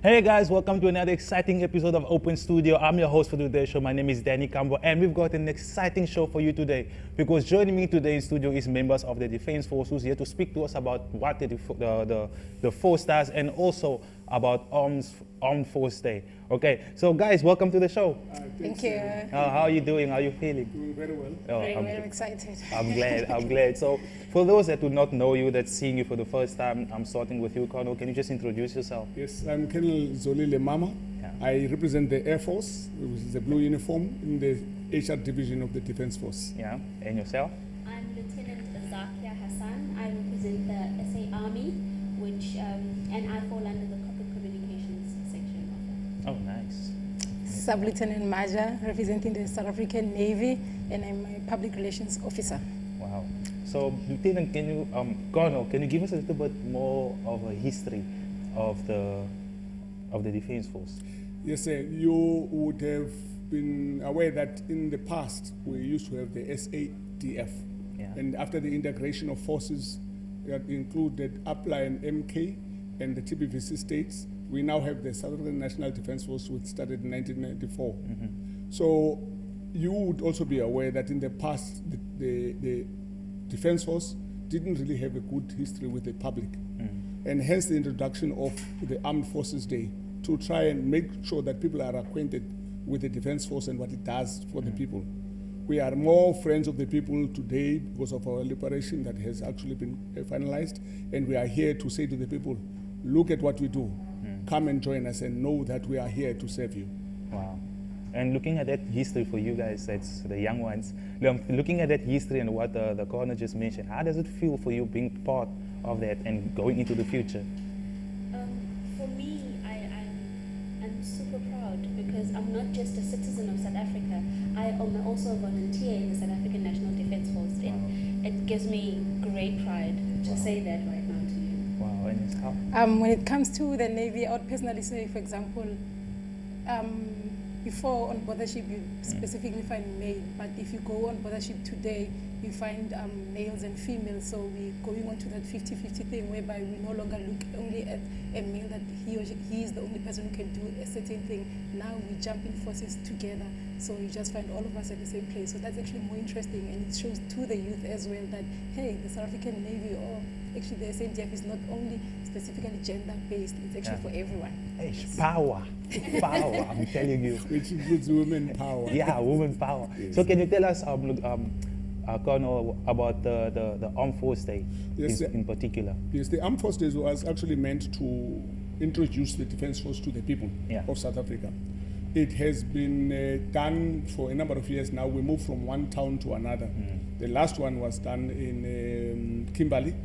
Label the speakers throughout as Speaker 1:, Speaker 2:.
Speaker 1: Hey guys, welcome to another exciting episode of Open Studio. I'm your host for today's show. My name is Danny Cambo, and we've got an exciting show for you today because joining me today in studio is members of the Defense Force who's here to speak to us about what the force does and also about Armed Force Day. Okay, so guys, welcome to the show.
Speaker 2: Thank you.
Speaker 1: How are you doing? How are you feeling?
Speaker 2: Doing very well.
Speaker 1: I'm
Speaker 2: excited.
Speaker 1: I'm glad. So for those that do not know you, that's seeing you for the first time, I'm starting with you, Colonel. Can you just introduce yourself?
Speaker 2: Yes, I'm Colonel Zolile Mama.
Speaker 1: Yeah.
Speaker 2: I represent the Air Force, which is the blue uniform in the HR division of the Defense Force.
Speaker 1: Yeah, and yourself?
Speaker 3: I'm Lieutenant Zakia Hassan. I represent the SA Army, which and I fall under the corporate communications section of that.
Speaker 1: Oh, nice.
Speaker 4: Sub-Lieutenant Maja, representing the South African Navy, and I'm a public relations officer.
Speaker 1: Wow. So, Lieutenant, Colonel, can you give us a little bit more of a history of the Defense Force?
Speaker 2: Yes, sir. You would have been aware that in the past we used to have the SADF.
Speaker 1: Yeah.
Speaker 2: And after the integration of forces that included APLA and MK and the TPVC states, we now have the South African National Defense Force, which started in 1994.
Speaker 1: Mm-hmm.
Speaker 2: So you would also be aware that in the past, the Defense Force didn't really have a good history with the public. And hence the introduction of the Armed Forces Day to try and make sure that people are acquainted with the Defense Force and what it does for the people. We are more friends of the people today because of our liberation that has actually been finalized, and we are here to say to the people, look at what we do. Come and join us and know that we are here to serve you.
Speaker 1: Wow. And looking at that history for you guys, that's the young ones, looking at that history and what the Colonel just mentioned, how does it feel for you being part of that and going into the future?
Speaker 3: For me, I'm super proud because I'm not just a citizen of South Africa. I am also a volunteer in the South African National Defense Force.
Speaker 1: Wow.
Speaker 3: It gives me great pride to say that right now to you.
Speaker 1: Wow, and it's how?
Speaker 4: When it comes to the Navy, I would personally say, for example, before on board the ship you specifically find male, but if you go on board the ship today, you find males and females. So we're going on to that 50-50 thing whereby we no longer look only at a male that he is the only person who can do a certain thing. Now we jump in forces together, so you just find all of us at the same place. So that's actually more interesting, and it shows to the youth as well that, hey, the South African Navy or actually the SADF is not only specifically gender-based, it's actually for everyone.
Speaker 1: It's power, I'm telling you.
Speaker 2: Which includes women power.
Speaker 1: Yeah, women power.
Speaker 2: Yes.
Speaker 1: So can you tell us, Colonel, about the Armed Force Day in particular?
Speaker 2: Yes, the Armed Force Day was actually meant to introduce the Defense Force to the people of South Africa. It has been done for a number of years now. We moved from one town to another. The last one was done in Kimberley.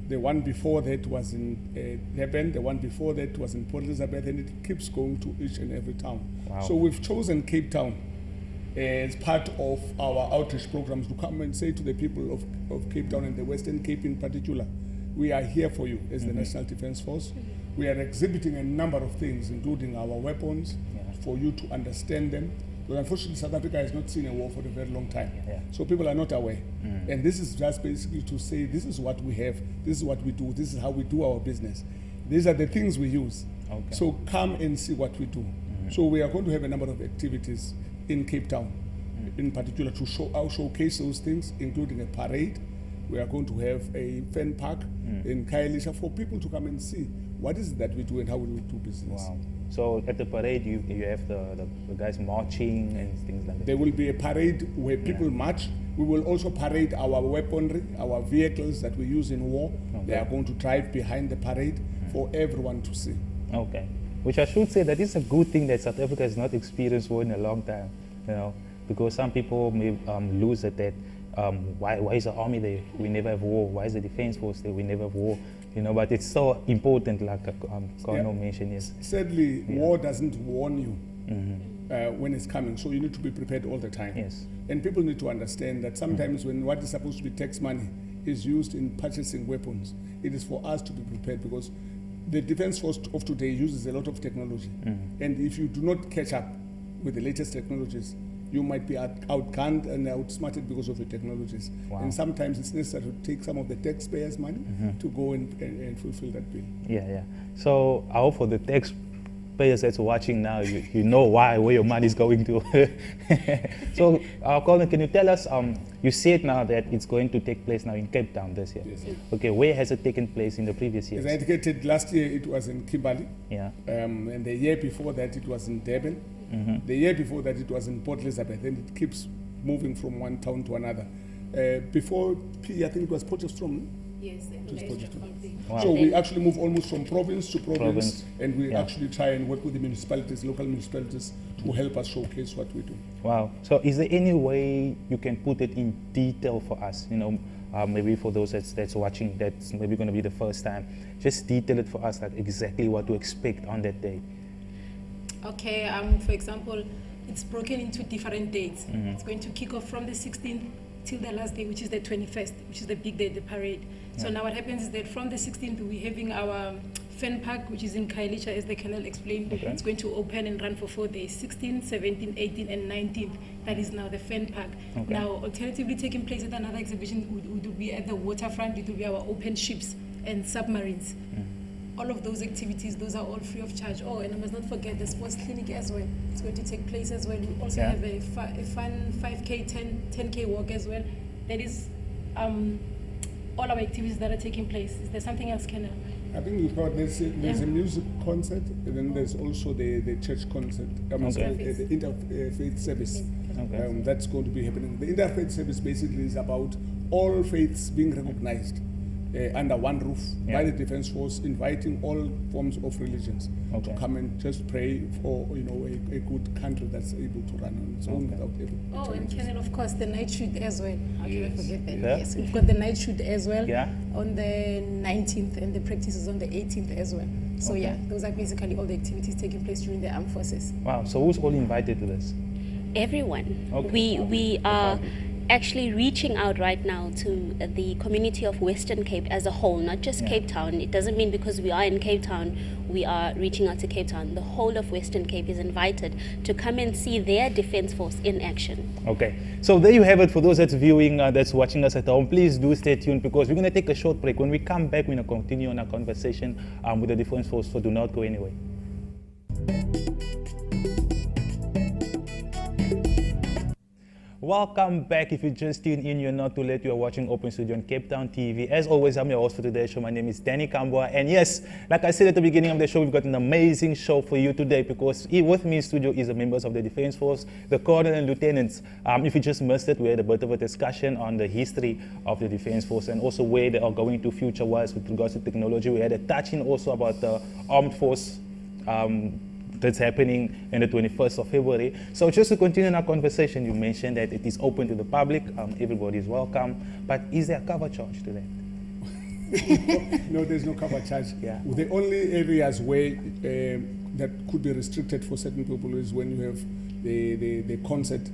Speaker 2: The one before that was in Durban. The one before that was in Port Elizabeth, and it keeps going to each and every town.
Speaker 1: Wow.
Speaker 2: So we've chosen Cape Town as part of our outreach programs to come and say to the people of Cape Town and the Western Cape in particular, we are here for you as the National Defense Force. We are exhibiting a number of things, including our weapons, for you to understand them. But unfortunately, South Africa has not seen a war for a very long time. So people are not aware. And this is just basically to say, this is what we have, this is what we do, this is how we do our business. These are the things we use.
Speaker 1: Okay.
Speaker 2: So come and see what we do. So we are going to have a number of activities in Cape Town, in particular to showcase those things, including a parade. We are going to have a fan park in Khayelitsha for people to come and see what is it that we do and how we do business.
Speaker 1: Wow. So at the parade, you have the guys marching and things like that.
Speaker 2: There will be a parade where people march. We will also parade our weaponry, our vehicles that we use in war.
Speaker 1: Okay.
Speaker 2: They are going to drive behind the parade for everyone to see.
Speaker 1: Okay. Which I should say that it's a good thing that South Africa has not experienced war in a long time, because some people may lose at that. Why is the army there? We never have war. Why is the Defense Force there? We never have war. But it's so important, like Colonel mentioned. Yes.
Speaker 2: Sadly, war doesn't warn you when it's coming, so you need to be prepared all the time.
Speaker 1: Yes.
Speaker 2: And people need to understand that sometimes when what is supposed to be tax money is used in purchasing weapons, it is for us to be prepared because the Defense Force of today uses a lot of technology. And if you do not catch up with the latest technologies, you might be outgunned and outsmarted because of the technologies.
Speaker 1: Wow.
Speaker 2: And sometimes it's necessary to take some of the taxpayers' money to go and fulfill that bill.
Speaker 1: Yeah. So I hope for the taxpayers that's watching now, you know where your money is going to. So, Colin, can you tell us, you said now that it's going to take place now in Cape Town this year.
Speaker 2: Yes.
Speaker 1: Okay, where has it taken place in the previous years?
Speaker 2: As I indicated, last year it was in Kimberley.
Speaker 1: Yeah.
Speaker 2: And the year before that it was in Durban. The year before that it was in Port Elizabeth, and it keeps moving from one town to another. Before P, I think it was Potchefstroom.
Speaker 4: Yes, and
Speaker 2: Just
Speaker 4: extra
Speaker 2: Potchefstroom.
Speaker 4: funding.
Speaker 1: Wow.
Speaker 2: So we actually move almost from province to province,
Speaker 1: Province.
Speaker 2: and we
Speaker 1: Yeah.
Speaker 2: actually try and work with the municipalities, local municipalities, to help us showcase what we do.
Speaker 1: Wow. So is there any way you can put it in detail for us? You know, maybe for those that's watching, that's maybe going to be the first time. Just detail it for us, like exactly what to expect on that day.
Speaker 4: Okay, for example, it's broken into different dates. It's going to kick off from the 16th till the last day, which is the 21st, which is the big day, the parade. So now what happens is that from the 16th, we're having our fan park, which is in Khayelitsha, as the Colonel explained.
Speaker 1: Okay.
Speaker 4: It's going to open and run for 4 days, 16th, 17th, 18th, and 19th. That is now the fan park.
Speaker 1: Okay.
Speaker 4: Now, alternatively taking place at another exhibition would be at the waterfront. It will be our open ships and submarines. All of those activities, those are all free of charge. Oh, and I must not forget the sports clinic as well. It's going to take place as well. We also
Speaker 1: Yeah.
Speaker 4: have a fun 5K, 10K walk as well. That is all our activities that are taking place. Is there something else, Kenna?
Speaker 2: I think we've got there's a music concert, and then there's also the church concert.
Speaker 1: Okay.
Speaker 2: The interfaith service.
Speaker 1: Okay.
Speaker 2: That's going to be happening. The interfaith service basically is about all faiths being recognized under one roof by the Defence Force, inviting all forms of religions
Speaker 1: Okay.
Speaker 2: to come and just pray for a good country that's able to run on its own without every
Speaker 4: Oh, and
Speaker 2: challenges.
Speaker 4: Kenna, of course, the night shoot as well. How can I forget that?
Speaker 1: Yeah.
Speaker 4: Yes, we've got the night shoot as well
Speaker 1: Yeah.
Speaker 4: on the 19th, and the practice is on the 18th as well. So
Speaker 1: Okay.
Speaker 4: yeah, those are basically all the activities taking place during the armed forces.
Speaker 1: Wow. So who's all invited to this?
Speaker 3: Everyone.
Speaker 1: Okay.
Speaker 3: We are actually reaching out right now to the community of Western Cape as a whole, not just Cape Town. It doesn't mean because we are in Cape Town, we are reaching out to Cape Town. The whole of Western Cape is invited to come and see their Defence Force in action.
Speaker 1: Okay, so there you have it. For those that's viewing, that's watching us at home, please do stay tuned because we're going to take a short break. When we come back, we're going to continue on our conversation with the Defence Force, so do not go anywhere. Welcome back. If you just tuned in, you're not too late. You are watching Open Studio on Cape Town TV. As always, I'm your host for today's show. My name is Danny Kambwa. And yes, like I said at the beginning of the show, we've got an amazing show for you today because with me in studio is the members of the Defence Force, the colonel and lieutenants. If you just missed it, we had a bit of a discussion on the history of the Defence Force and also where they are going to future-wise with regards to technology. We had a touching also about the armed force that's happening in the 21st of February. So just to continue our conversation, you mentioned that it is open to the public, everybody is welcome, but is there a cover charge to that?
Speaker 2: No, there's no cover charge.
Speaker 1: Yeah.
Speaker 2: The only areas where that could be restricted for certain people is when you have the concert.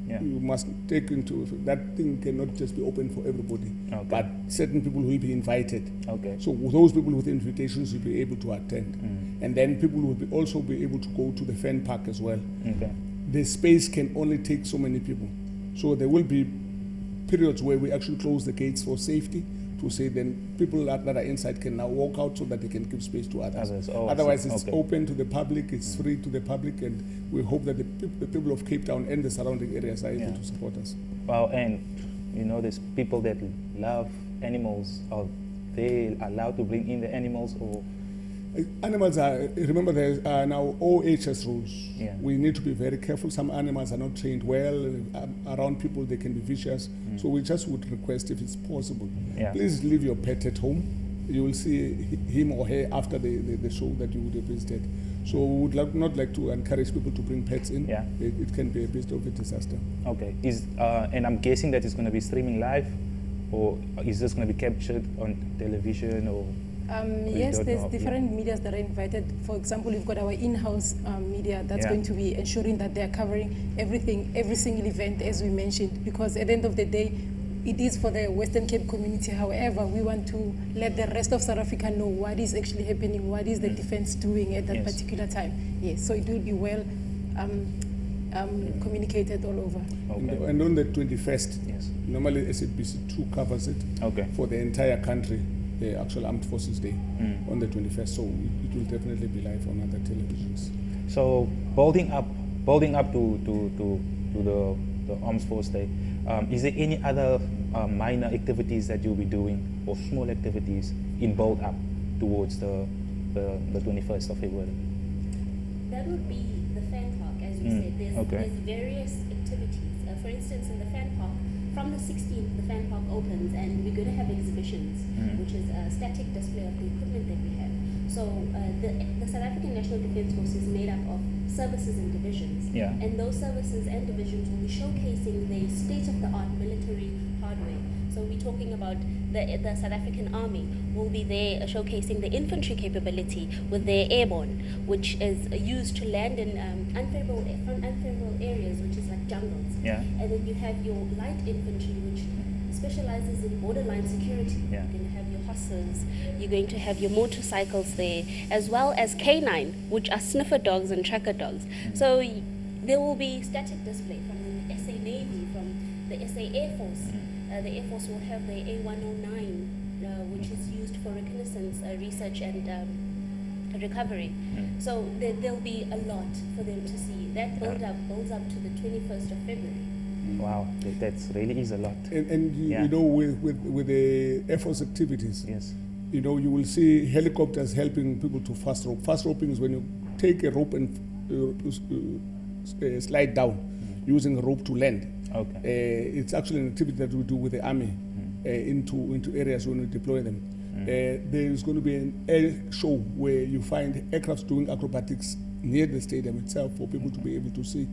Speaker 1: Yeah.
Speaker 2: You must take into that thing cannot just be open for everybody,
Speaker 1: Okay.
Speaker 2: but certain people will be invited.
Speaker 1: Okay.
Speaker 2: So those people with invitations will be able to attend, and then people will also be able to go to the fan park as well.
Speaker 1: Okay.
Speaker 2: The space can only take so many people, so there will be periods where we actually close the gates for safety to say then people that are inside can now walk out so that they can give space to others.
Speaker 1: Oh, I see.
Speaker 2: Otherwise, it's
Speaker 1: Okay.
Speaker 2: open to the public, it's free to the public, and we hope that the people of Cape Town and the surrounding areas are able
Speaker 1: Yeah.
Speaker 2: to support us.
Speaker 1: Well, and you know, there's people that love animals. Are they allowed to bring in the animals or?
Speaker 2: Animals are, remember there are now OHS rules.
Speaker 1: Yeah.
Speaker 2: We need to be very careful. Some animals are not trained well. Around people they can be vicious. So we just would request if it's possible,
Speaker 1: Yeah.
Speaker 2: please leave your pet at home. You will see him or her after the show that you would have visited. So we would not like to encourage people to bring pets in.
Speaker 1: Yeah.
Speaker 2: It can be a bit of a disaster.
Speaker 1: Okay. And I'm guessing that it's going to be streaming live, or is this going to be captured on television or?
Speaker 4: Yes,
Speaker 1: don't
Speaker 4: there's
Speaker 1: know,
Speaker 4: different medias that are invited. For example, we've got our in-house media that's
Speaker 1: Yeah.
Speaker 4: going to be ensuring that they're covering everything, every single event, as we mentioned, because at the end of the day, it is for the Western Cape community. However, we want to let the rest of South Africa know what is actually happening, what is the defense doing at that
Speaker 1: Yes.
Speaker 4: particular time. Yes, so it will be well communicated all over.
Speaker 1: Okay.
Speaker 2: And on the 21st,
Speaker 1: Yes.
Speaker 2: normally SABC2 covers it
Speaker 1: Okay.
Speaker 2: for the entire country, the actual Armed Forces Day on the 21st. So it will definitely be live on other televisions.
Speaker 1: So building up to the Armed Force Day, is there any other minor activities that you'll be doing or small activities in build up towards the 21st of February?
Speaker 3: That would be the fan park, as we said. There's various activities. For instance, in the fan park, from the 16th, the fan park opens, and we're going to have exhibitions, which is a static display of the equipment that we have. So the South African National Defence Force is made up of services and divisions, and those services and divisions will be showcasing the state-of-the-art military hardware. So we're talking about the South African Army will be there showcasing the infantry capability with their airborne, which is used to land in unfavorable areas, which is like jungles. And then you have your light infantry, which specializes in borderline security. You're going to have your horses, you're going to have your motorcycles there, as well as K9, which are sniffer dogs and tracker dogs. So there will be static display from the SA Navy, from the SA Air Force. The Air Force will have the A109, which is used for reconnaissance, research and recovery. So there'll be a lot for them to see. That builds up to the 21st of February.
Speaker 1: Wow, that really is a lot.
Speaker 2: And you know, with the Air Force activities,
Speaker 1: Yes.
Speaker 2: you know, you will see helicopters helping people to fast rope. Fast roping is when you take a rope and slide down using a rope to land.
Speaker 1: Okay.
Speaker 2: It's actually an activity that we do with the Army into areas when we deploy them. There is going to be an air show where you find aircrafts doing acrobatics near the stadium itself for people to be able to see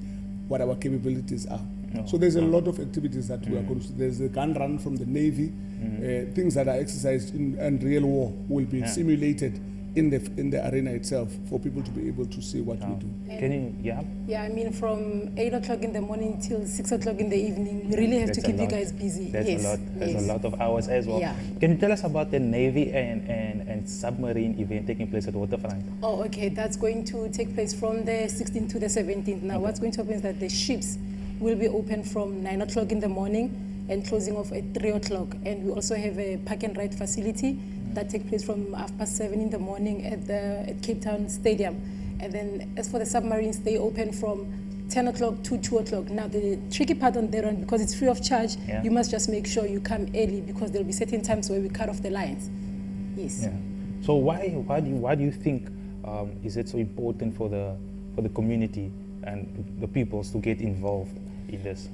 Speaker 2: what our capabilities are. So there's a lot of activities that we are going to see. There's a gun run from the Navy. Things that are exercised in real war will be simulated in the arena itself for people to be able to see what we do.
Speaker 1: Can you,
Speaker 4: Yeah, I mean, from 8 o'clock in the morning till 6 o'clock in the evening, we really have to keep you guys busy.
Speaker 1: That's a lot. That's a lot of hours as well.
Speaker 4: Yeah.
Speaker 1: Can you tell us about the Navy and submarine event taking place at Waterfront?
Speaker 4: Oh, okay. That's going to take place from the 16th to the 17th. Now, what's going to happen is that the ships will be open from 9 o'clock in the morning and closing off at 3 o'clock. And we also have a park and ride facility that takes place from 7:30 in the morning at Cape Town Stadium. And then as for the submarines, they open from 10 o'clock to 2 o'clock. Now, the tricky part on that one, because it's free of charge, you must just make sure you come early, because there'll be certain times where we cut off the lines. Yes.
Speaker 1: Yeah. So why do you think is it so important for the community and the peoples to get involved in this?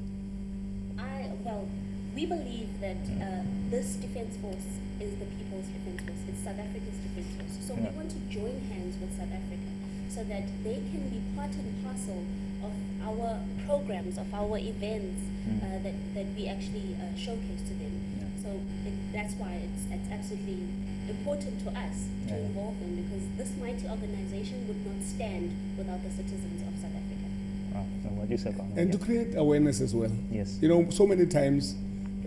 Speaker 3: Well, we believe that this defense force is the people's defense force. It's South Africa's defense force. So we want to join hands with South Africa so that they can be part and parcel of our programs, of our events that we actually showcase to them. So that's why it's absolutely important to us to involve them, because this mighty organization would not stand without the citizens of South Africa.
Speaker 1: What do you say, Carmen?
Speaker 2: And to create awareness as well.
Speaker 1: Yes.
Speaker 2: You know, so many times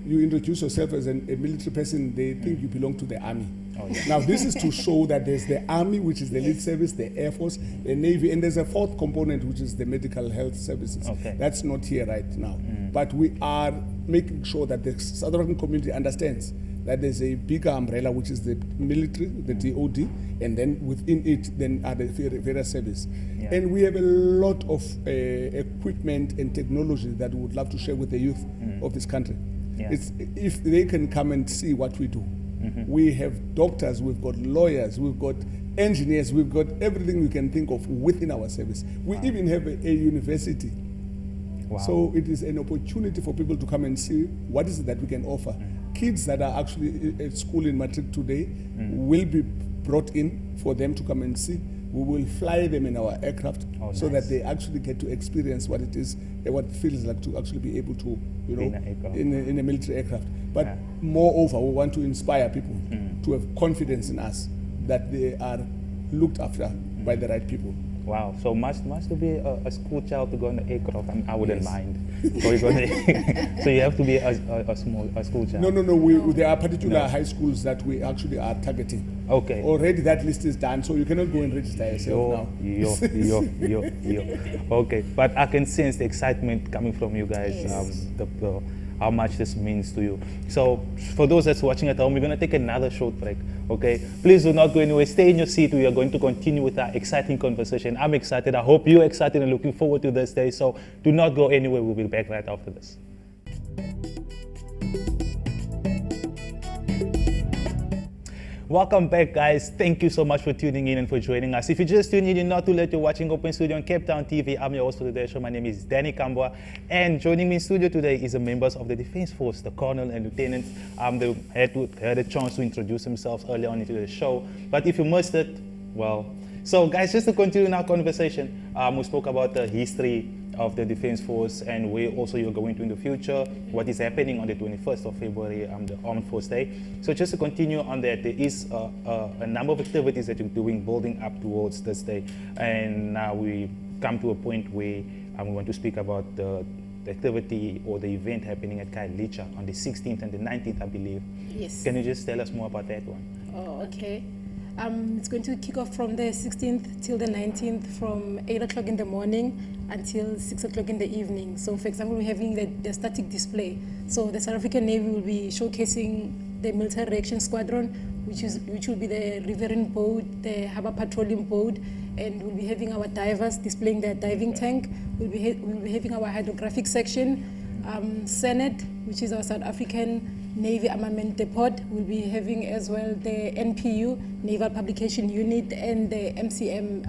Speaker 2: you introduce yourself as a military person, they think you belong to the army.
Speaker 1: Oh, yeah.
Speaker 2: Now, this is to show that there's the army, which is the elite service, the Air Force, the Navy, and there's a fourth component, which is the medical health services.
Speaker 1: Okay.
Speaker 2: That's not here right now. But we are making sure that the South African community understands that there's a bigger umbrella, which is the military, the DOD, and then within it, then are the various services.
Speaker 1: Yeah.
Speaker 2: And we have a lot of equipment and technology that we would love to share with the youth of this country.
Speaker 1: Yeah.
Speaker 2: It's, if they can come and see what we do. We have doctors, we've got lawyers, we've got engineers, we've got everything we can think of within our service. We even have a university.
Speaker 1: Wow.
Speaker 2: So it is an opportunity for people to come and see what is it that we can offer. Kids that are actually at school in matric today will be brought in for them to come and see. We will fly them in our aircraft so that they actually get to experience what it is, what it feels like to actually be able to, you know, in a military aircraft. But moreover, we want to inspire people to have confidence in us that they are looked after by the right people.
Speaker 1: Wow, so must to be a school child to go on the aircraft? I wouldn't mind. So you have to be a school child.
Speaker 2: No. There are particular high schools that we actually are targeting.
Speaker 1: Okay.
Speaker 2: Already that list is done, so you cannot go and register yourself now.
Speaker 1: Okay, but I can sense the excitement coming from you guys.
Speaker 4: Yes.
Speaker 1: How much this means to you. So for those that's watching at home, we're going to take another short break. Okay, please do not go anywhere. Stay in your seat. We are going to continue with our exciting conversation. I'm excited. I hope you're excited and looking forward to this day. So do not go anywhere. We'll be back right after this. Welcome back, guys. Thank you so much for tuning in and for joining us. If you just tuned in, you're not too late. You're watching Open Studio on Cape Town TV. I'm your host for today's show. My name is Danny Kambwa, and joining me in studio today is the members of the Defense Force, the colonel and lieutenants. They had a chance to introduce themselves earlier on into the show. But if you missed it, well. So, guys, just to continue in our conversation, we spoke about the history of the Defense Force and where also you're going to in the future, what is happening on the 21st of February, the Armed Force Day. So just to continue on that, there is a number of activities that you're doing building up towards this day. And now we come to a point where we want to speak about the activity or the event happening at Kailicha on the 16th and the 19th, I believe.
Speaker 4: Yes.
Speaker 1: Can you just tell us more about that one?
Speaker 4: Oh, okay. It's going to kick off from the 16th till the 19th from 8 o'clock in the morning until 6 o'clock in the evening. So, for example, we're having the static display. So the South African Navy will be showcasing the Military Reaction Squadron, which will be the riverine boat, the harbour patrolling boat, and we'll be having our divers displaying their diving tank. We'll be having our hydrographic section, Senate, which is our South African Navy Armament Depot. We'll be having as well the NPU, Naval Publication Unit, and the MCM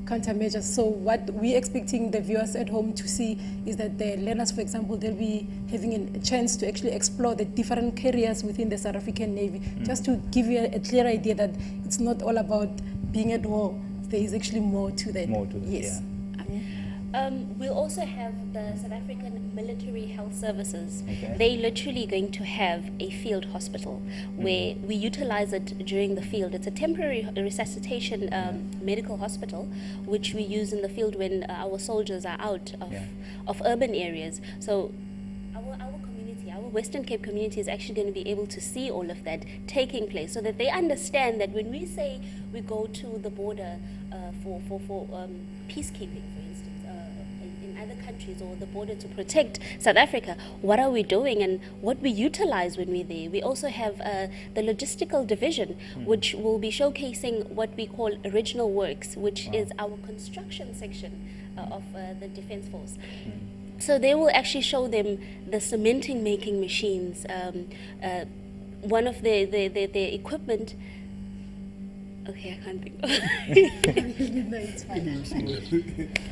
Speaker 4: countermeasures. So what we're expecting the viewers at home to see is that the learners, for example, they'll be having a chance to actually explore the different careers within the South African Navy, just to give you a clear idea that it's not all about being at war. There is actually more to that.
Speaker 1: More to that,
Speaker 4: yes.
Speaker 1: yeah.
Speaker 3: We'll also have the South African Military Health Services.
Speaker 1: Okay.
Speaker 3: They're literally going to have a field hospital where we utilize it during the field. It's a temporary resuscitation medical hospital, which we use in the field when our soldiers are out of urban areas. So our community, our Western Cape community is actually going to be able to see all of that taking place so that they understand that when we say we go to the border for peacekeeping, for instance, in other countries or the border to protect South Africa, what are we doing and what we utilize when we're there. We also have the logistical division, which will be showcasing what we call original works, which is our construction section of the Defense Force. So they will actually show them the cementing making machines, one of the equipment. Okay, I can't think.
Speaker 4: No, it's fine.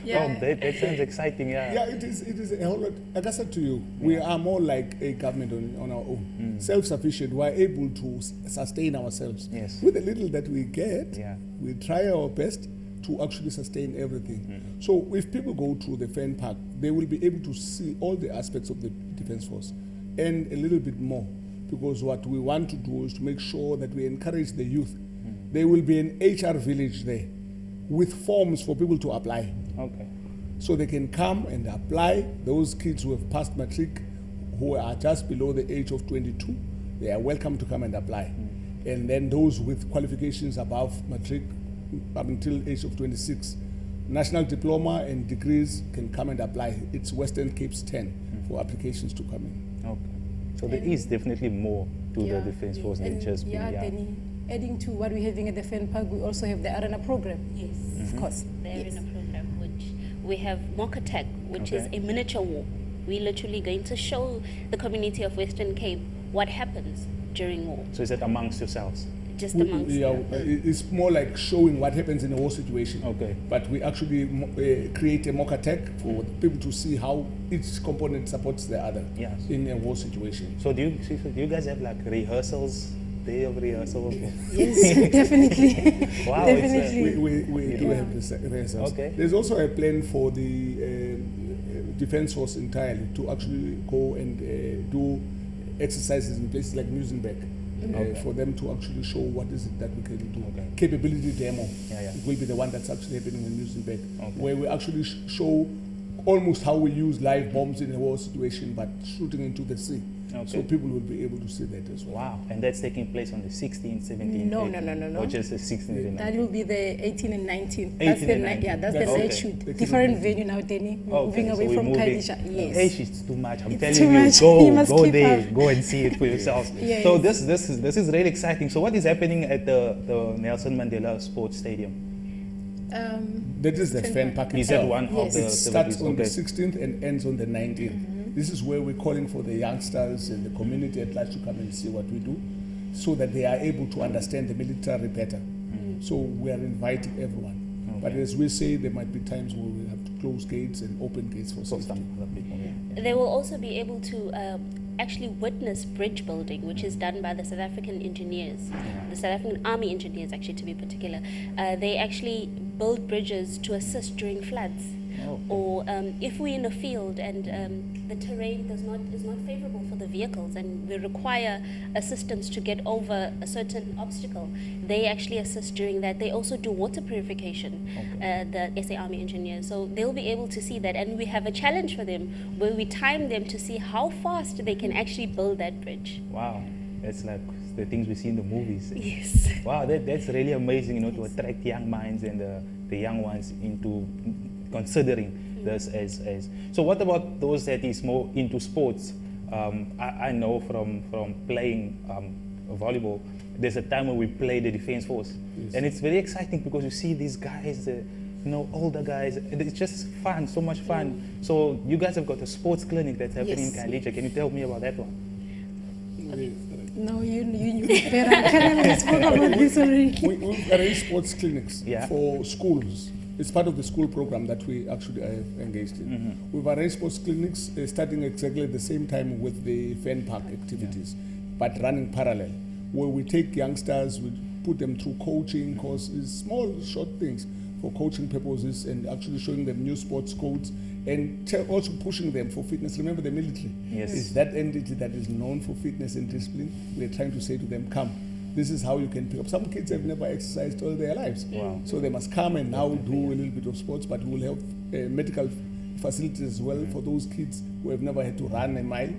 Speaker 1: Oh, that sounds exciting, yeah.
Speaker 2: Yeah, it is a whole lot. Like I said to you, we are more like a government on our own. Self-sufficient, we're able to sustain ourselves.
Speaker 1: Yes.
Speaker 2: With the little that we get, we try our best to actually sustain everything. So if people go to the Fan Park, they will be able to see all the aspects of the Defense Force and a little bit more, because what we want to do is to make sure that we encourage the youth. There will be an HR village there with forms for people to apply.
Speaker 1: Okay.
Speaker 2: So they can come and apply. Those kids who have passed matric, who are just below the age of 22, they are welcome to come and apply. And then those with qualifications above matric up until age of 26, national diploma and degrees can come and apply. It's Western Cape's 10 for applications to come in.
Speaker 1: Okay. So there is definitely more to the Defense Force than just being
Speaker 4: Then adding to what we're having at the Fan Park, we also have the arena program.
Speaker 3: Yes,
Speaker 4: of course.
Speaker 3: The arena program, which we have mock attack, which is a miniature war. We're literally going to show the community of Western Cape what happens during war.
Speaker 1: So is that amongst yourselves?
Speaker 3: Just amongst
Speaker 2: It's more like showing what happens in a war situation.
Speaker 1: Okay.
Speaker 2: But we actually create a mock attack for people to see how each component supports the other in a war situation.
Speaker 1: So do you guys have like rehearsals? Day of rehearsal?
Speaker 4: Yes, definitely.
Speaker 1: Wow,
Speaker 4: definitely.
Speaker 2: We do have rehearsals. Okay. There's also a plan for the Defense Force entirely to actually go and do exercises in places like Muizenberg. For them to actually show what is it that we can do. Capability demo. It will be the one that's actually happening in Muizenberg, where we actually show almost how we use live bombs in a war situation, but shooting into the sea.
Speaker 1: Okay.
Speaker 2: So people will be able to see that as well.
Speaker 1: Wow, and that's taking place on the 16th, 17th?
Speaker 4: No,
Speaker 1: 18th,
Speaker 4: no.
Speaker 1: Or just the 16th and
Speaker 4: That
Speaker 1: 19th?
Speaker 4: will be the 18 and 19.
Speaker 1: 18 and 19.
Speaker 4: Yeah, that's
Speaker 2: That's
Speaker 4: the
Speaker 1: okay.
Speaker 4: night shoot.
Speaker 2: The
Speaker 4: Different
Speaker 2: kid-
Speaker 4: venue now, Danny. We're
Speaker 1: Okay,
Speaker 4: moving
Speaker 1: so
Speaker 4: away
Speaker 1: we're
Speaker 4: from
Speaker 1: moving.
Speaker 4: Khadija. Yes.
Speaker 1: Hey, it's too much. I'm
Speaker 4: It's
Speaker 1: telling
Speaker 4: too
Speaker 1: you,
Speaker 4: much. You
Speaker 1: go
Speaker 4: must
Speaker 1: go
Speaker 4: keep
Speaker 1: there,
Speaker 4: up.
Speaker 1: go and see it for yourselves.
Speaker 4: Yes.
Speaker 1: So this is really exciting. So what is happening at the Nelson Mandela Sports Stadium?
Speaker 2: That is the fan park
Speaker 1: Is that
Speaker 2: itself.
Speaker 1: one of
Speaker 4: Yes.
Speaker 1: the
Speaker 2: It starts on the
Speaker 1: okay.
Speaker 2: 16th and ends on the 19th. This is where we're calling for the youngsters and the community at large to come and see what we do, so that they are able to understand the military better. So we are inviting everyone. But
Speaker 1: Okay.
Speaker 2: as we say, there might be times where we have to close gates and open gates for
Speaker 1: So
Speaker 2: safety.
Speaker 1: some other people.
Speaker 3: They will also be able to actually witness bridge building, which is done by the South African engineers, the South African Army engineers, actually, to be particular. They actually build bridges to assist during floods.
Speaker 1: Oh, okay.
Speaker 3: Or if we're in a field and the terrain is not favorable for the vehicles and we require assistance to get over a certain obstacle, they actually assist during that. They also do water purification, the SA Army engineers. So they'll be able to see that. And we have a challenge for them where we time them to see how fast they can actually build that bridge.
Speaker 1: Wow, that's like the things we see in the movies.
Speaker 3: Yes.
Speaker 1: Wow, that's really amazing, to attract young minds and the young ones into considering this as. So what about those that is more into sports? I know from playing volleyball, there's a time when we play the defense force, and it's very exciting because you see these guys, older guys, and it's just fun, so much fun. So you guys have got a sports clinic that's happening in
Speaker 4: Yes.
Speaker 1: Khadija. Can you tell me about that one?
Speaker 4: No, you knew better. Karen, we spoke about this already.
Speaker 2: We've arranged sports clinics
Speaker 1: Yeah.
Speaker 2: for schools. It's part of the school program that we actually have engaged in. We've arranged sports clinics starting exactly at the same time with the fan park activities, but running parallel, where we take youngsters, we put them through coaching courses, small, short things for coaching purposes, and actually showing them new sports codes, and also pushing them for fitness. Remember, the military
Speaker 1: Yes.
Speaker 2: is that entity that is known for fitness and discipline. We're trying to say to them, come, this is how you can pick up. Some kids have never exercised all their lives.
Speaker 1: Wow.
Speaker 2: So they must come and now do a little bit of sports, but we'll have medical facilities as well for those kids who have never had to run a mile,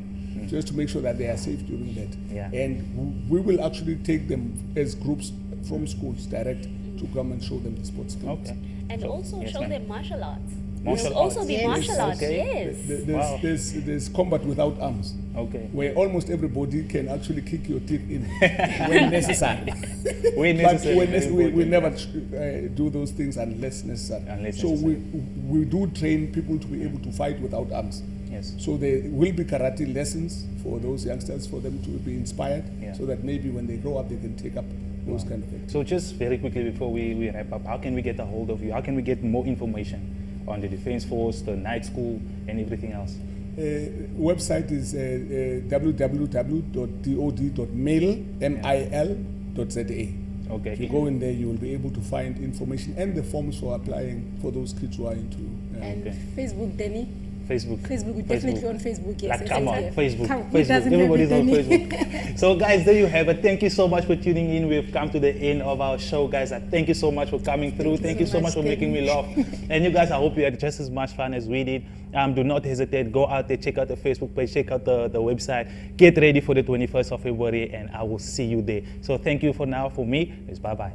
Speaker 2: just to make sure that they are safe during that.
Speaker 1: Yeah.
Speaker 2: And we will actually take them as groups from schools direct to come and show them the sports clinics.
Speaker 1: Okay.
Speaker 3: And
Speaker 1: So-
Speaker 3: also
Speaker 1: yes,
Speaker 3: show
Speaker 1: ma'am.
Speaker 3: them martial arts.
Speaker 1: Martial
Speaker 3: There'll also
Speaker 1: arts.
Speaker 3: be
Speaker 4: Yes.
Speaker 3: martial arts,
Speaker 1: Okay.
Speaker 3: yes.
Speaker 1: Wow.
Speaker 2: There's combat without arms,
Speaker 1: Okay.
Speaker 2: where almost everybody can actually kick your teeth in when necessary.
Speaker 1: When
Speaker 2: But
Speaker 1: necessary,
Speaker 2: when
Speaker 1: very
Speaker 2: we
Speaker 1: important.
Speaker 2: never do those things unless necessary.
Speaker 1: Unless
Speaker 2: so
Speaker 1: necessary.
Speaker 2: we do train people to be able to fight without arms.
Speaker 1: Yes.
Speaker 2: So there will be karate lessons for those youngsters, for them to be inspired,
Speaker 1: Yeah.
Speaker 2: so that maybe when they grow up they can take up those kind of things.
Speaker 1: So just very quickly before we wrap up, how can we get a hold of you? How can we get more information on the Defense Force, the night school, and everything else?
Speaker 2: Website is www.dod.mil.za.
Speaker 1: Okay.
Speaker 2: If you go in there, you will be able to find information and the forms for applying for those kids who are into.
Speaker 4: And
Speaker 1: Okay.
Speaker 4: Facebook, Danny.
Speaker 1: Facebook.
Speaker 4: Facebook, we're definitely on Facebook, yes.
Speaker 1: Like, come on,
Speaker 4: SADF.
Speaker 1: Facebook.
Speaker 4: Come, who
Speaker 1: Facebook.
Speaker 4: doesn't have
Speaker 1: Everybody's
Speaker 4: it,
Speaker 1: on
Speaker 4: Danny?
Speaker 1: Facebook. So, guys, there you have it. Thank you so much for tuning in. We've come to the end of our show, guys. Thank you so much for coming through. Thank you so much for making me laugh. And you guys, I hope you had just as much fun as we did. Do not hesitate. Go out there, check out the Facebook page, check out the website. Get ready for the 21st of February, and I will see you there. So, thank you for now. For me, it's bye-bye.